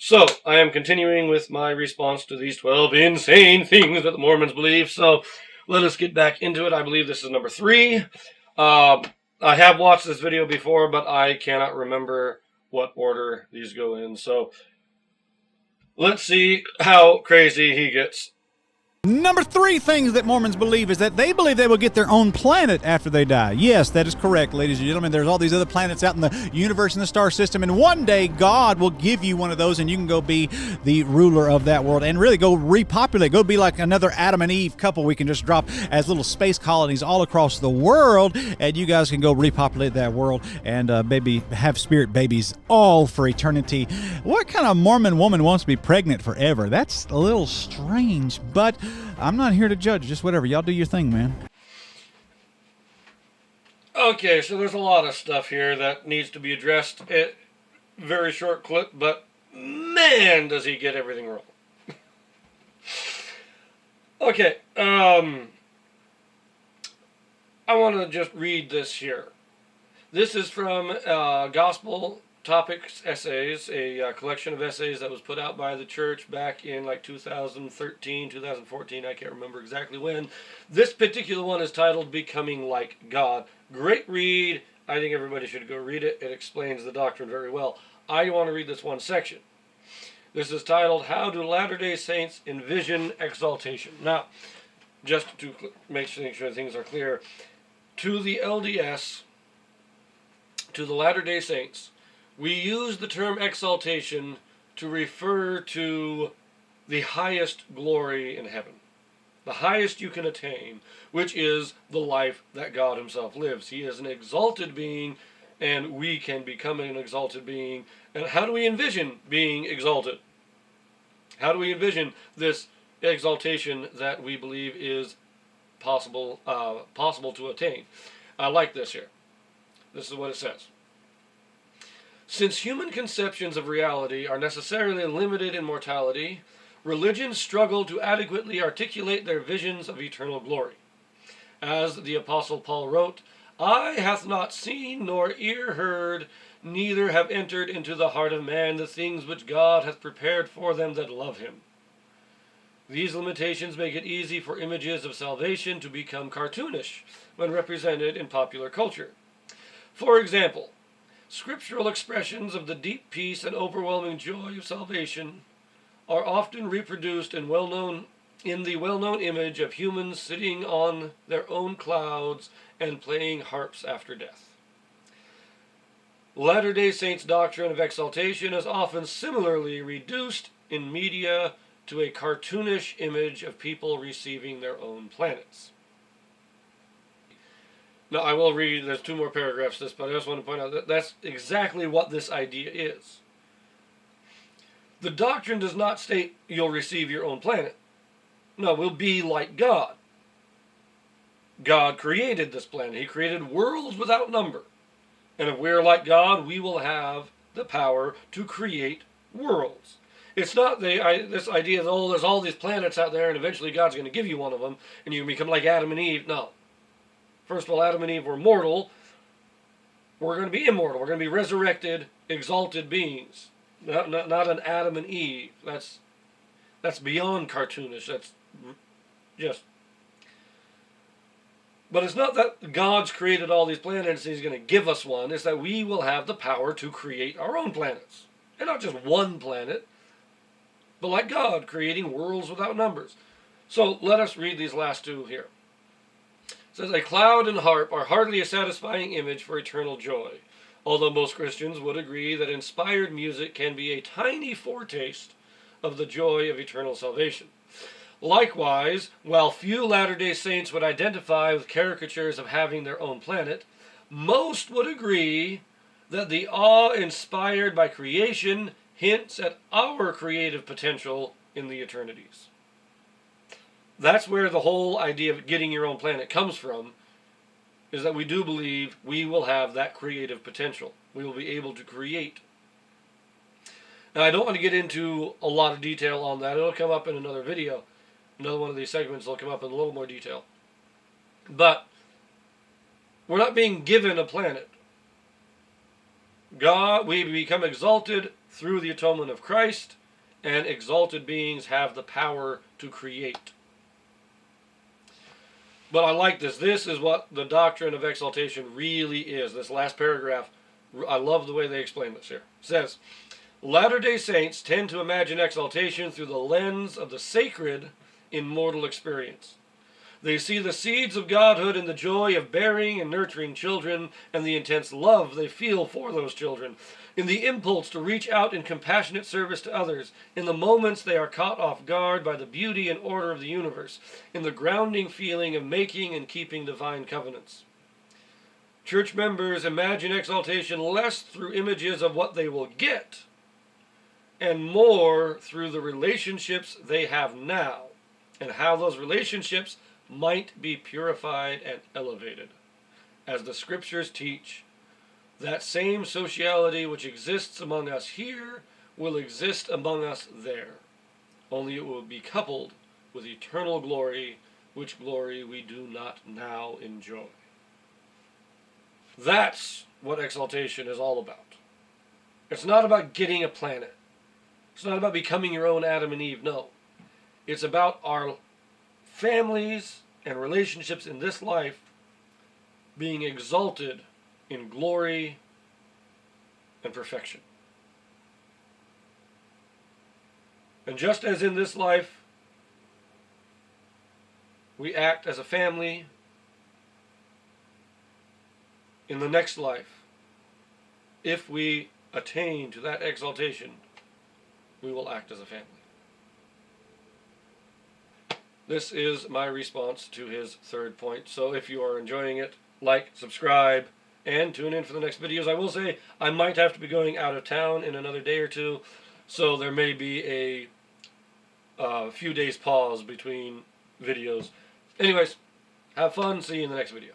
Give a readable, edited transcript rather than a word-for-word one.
So, I am continuing with my response to these 12 insane things that the Mormons believe. So, let us get back into it. I believe this is number 3. I have watched this video before, but I cannot remember what order these go in. So, let's see how crazy he gets. Number 3 things that Mormons believe is that they believe they will get their own planet after they die. Yes, that is correct, ladies and gentlemen. There's all these other planets out in the universe and the star system, and one day God will give you one of those, and you can go be the ruler of that world and really go repopulate. Go be like another Adam and Eve couple. We can just drop as little space colonies all across the world, and you guys can go repopulate that world and maybe have spirit babies all for eternity. What kind of Mormon woman wants to be pregnant forever? That's a little strange, but I'm not here to judge. Just whatever. Y'all do your thing, man. Okay, so there's a lot of stuff here that needs to be addressed. Very short clip, but man, does he get everything wrong. Okay, I want to just read this here. This is from Gospel Topics Essays, a collection of essays that was put out by the church back in like 2013, 2014, I can't remember exactly when. This particular one is titled Becoming Like God. Great read. I think everybody should go read it. It explains the doctrine very well. I want to read this one section. This is titled, How Do Latter-day Saints Envision Exaltation? Now, just to make sure things are clear, to the LDS, to the Latter-day Saints, we use the term exaltation to refer to the highest glory in heaven. The highest you can attain, which is the life that God himself lives. He is an exalted being, and we can become an exalted being. And how do we envision being exalted? How do we envision this exaltation that we believe is possible to attain? I like this here. This is what it says. Since human conceptions of reality are necessarily limited in mortality, religions struggle to adequately articulate their visions of eternal glory. As the Apostle Paul wrote, Eye hath not seen nor ear heard, neither have entered into the heart of man the things which God hath prepared for them that love him. These limitations make it easy for images of salvation to become cartoonish when represented in popular culture. For example, scriptural expressions of the deep peace and overwhelming joy of salvation are often reproduced in the well-known image of humans sitting on their own clouds and playing harps after death. Latter-day Saints' doctrine of exaltation is often similarly reduced in media to a cartoonish image of people receiving their own planets. Now, I will read, there's 2 more paragraphs to this, but I just want to point out that that's exactly what this idea is. The doctrine does not state you'll receive your own planet. No, we'll be like God. God created this planet. He created worlds without number. And if we're like God, we will have the power to create worlds. It's not this idea that, oh, there's all these planets out there and eventually God's going to give you one of them and you can become like Adam and Eve. No. First of all, Adam and Eve were mortal. We're going to be immortal. We're going to be resurrected, exalted beings. Not an Adam and Eve. That's beyond cartoonish. That's just... But it's not that God's created all these planets and he's going to give us one. It's that we will have the power to create our own planets. And not just one planet, but like God, creating worlds without numbers. So let us read these last 2 here. It says, a cloud and harp are hardly a satisfying image for eternal joy, although most Christians would agree that inspired music can be a tiny foretaste of the joy of eternal salvation. Likewise, while few Latter-day Saints would identify with caricatures of having their own planet, most would agree that the awe inspired by creation hints at our creative potential in the eternities. That's where the whole idea of getting your own planet comes from, is that we do believe we will have that creative potential. We will be able to create. Now, I don't want to get into a lot of detail on that. It'll come up in another video. Another one of these segments will come up in a little more detail. But we're not being given a planet. God, we become exalted through the atonement of Christ, and exalted beings have the power to create. But I like this. This is what the doctrine of exaltation really is. This last paragraph, I love the way they explain this here. It says, Latter-day Saints tend to imagine exaltation through the lens of the sacred in mortal experience. They see the seeds of godhood in the joy of bearing and nurturing children, and the intense love they feel for those children, in the impulse to reach out in compassionate service to others, in the moments they are caught off guard by the beauty and order of the universe, in the grounding feeling of making and keeping divine covenants. Church members imagine exaltation less through images of what they will get, and more through the relationships they have now, and how those relationships might be purified and elevated. As the scriptures teach, that same sociality which exists among us here will exist among us there, only it will be coupled with eternal glory, which glory we do not now enjoy. That's what exaltation is all about. It's not about getting a planet. It's not about becoming your own Adam and Eve, no. It's about our families and relationships in this life being exalted in glory and perfection. And just as in this life we act as a family, in the next life, if we attain to that exaltation, we will act as a family. This is my response to his third point. So if you are enjoying it, like, subscribe, and tune in for the next videos. I will say I might have to be going out of town in another day or two, so there may be a few days pause between videos. Anyways, have fun. See you in the next video.